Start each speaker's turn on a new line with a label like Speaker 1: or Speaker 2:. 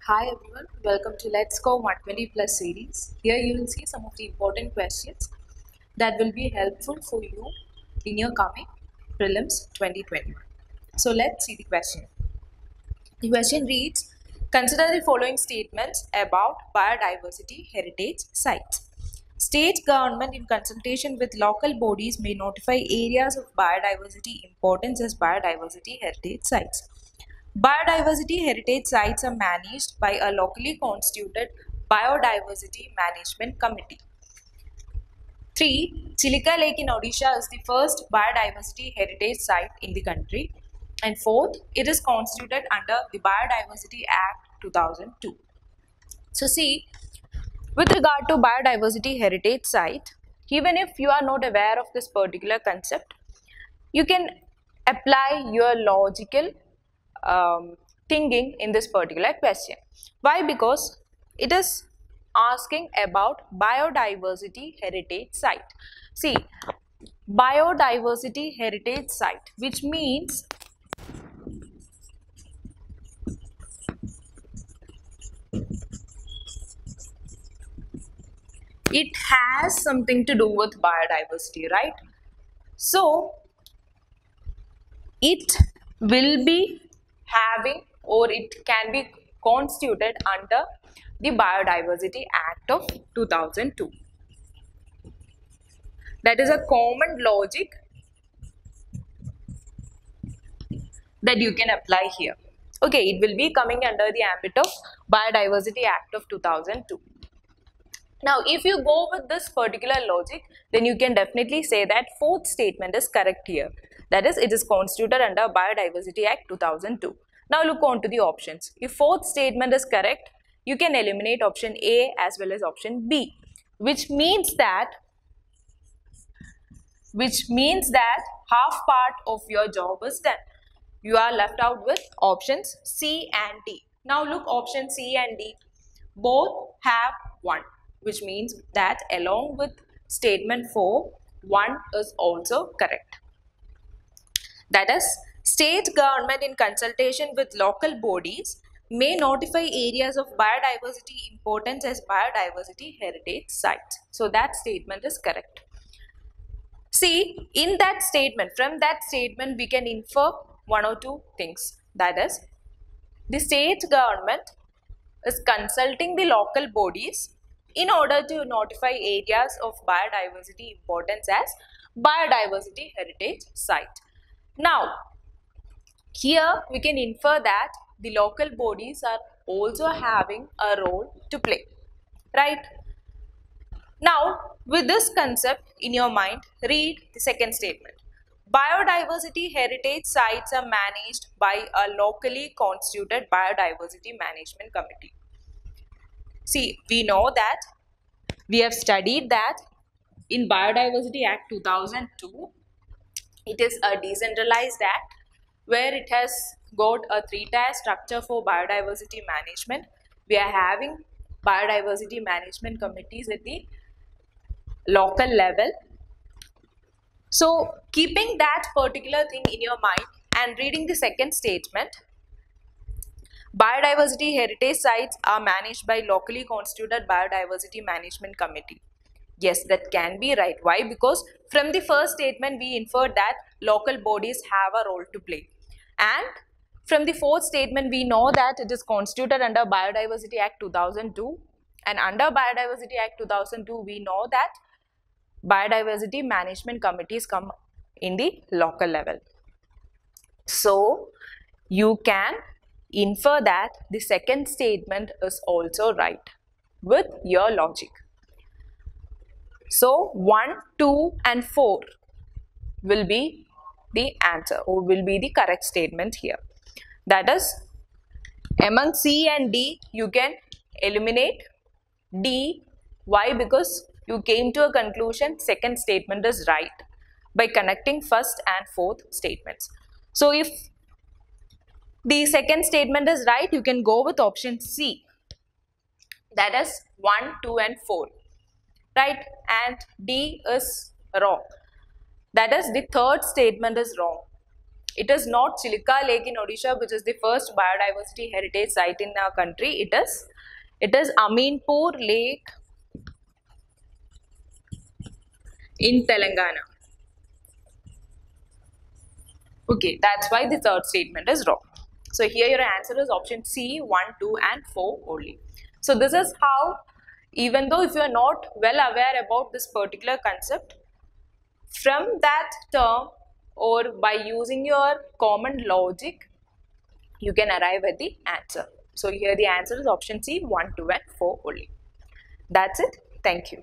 Speaker 1: Hi everyone, welcome to Let's Go 120 Plus series. Here you will see some of the important questions that will be helpful for you in your coming prelims 2021. So let's see the question. The question reads, consider the following statements about biodiversity heritage sites. State government in consultation with local bodies may notify areas of biodiversity importance as biodiversity heritage sites. Biodiversity heritage sites are managed by a locally constituted biodiversity management committee. 3. Chilika Lake in Odisha is the first biodiversity heritage site in the country. And fourth, it is constituted under the Biodiversity Act 2002. So see, with regard to biodiversity heritage site, even if you are not aware of this particular concept, you can apply your logical thinking in this particular question. Why? Because it is asking about biodiversity heritage site. See, biodiversity heritage site, which means it has something to do with biodiversity, right? So it will be having, or it can be constituted under the Biodiversity Act of 2002. That is a common logic that you can apply here. Okay, it will be coming under the ambit of Biodiversity Act of 2002. Now, if you go with this particular logic, then you can definitely say that fourth statement is correct here. That is, it is constituted under Biodiversity Act 2002. Now, look on to the options. If fourth statement is correct, you can eliminate option A as well as option B, which means that half part of your job is done. You are left out with options C and D. Now, look, option C and D both have 1. Which means that along with statement 4, 1 is also correct. That is, state government in consultation with local bodies may notify areas of biodiversity importance as biodiversity heritage sites. So that statement is correct. See, in that statement, from that statement we can infer one or two things. That is, the state government is consulting the local bodies in order to notify areas of biodiversity importance as biodiversity heritage site. Now, here we can infer that the local bodies are also having a role to play, right? Now, with this concept in your mind, read the second statement. Biodiversity heritage sites are managed by a locally constituted biodiversity management committee. See, we know that we have studied that in Biodiversity Act 2002, it is a decentralized act where it has got a 3-tier structure for biodiversity management. We are having biodiversity management committees at the local level. So, keeping that particular thing in your mind and reading the second statement, biodiversity heritage sites are managed by locally constituted biodiversity management committee. Yes, that can be right. Why? Because from the first statement we inferred that local bodies have a role to play. And from the fourth statement we know that it is constituted under Biodiversity Act 2002. And under Biodiversity Act 2002 we know that biodiversity management committees come in the local level. So, you can infer that the second statement is also right with your logic. So, 1, 2 and 4 will be the answer or will be the correct statement here. That is, among C and D, you can eliminate D. Why? Because you came to a conclusion second statement is right by connecting first and fourth statements. So, if the second statement is right, you can go with option C. That is 1, 2 and 4. Right? And D is wrong. That is, the third statement is wrong. It is not Chilka Lake in Odisha, which is the first biodiversity heritage site in our country. It is Aminpur Lake in Telangana. Okay, that's why the third statement is wrong. So here your answer is option C, 1, 2 and 4 only. So this is how, even though if you are not well aware about this particular concept, from that term or by using your common logic, you can arrive at the answer. So here the answer is option C, 1, 2 and 4 only. That's it. Thank you.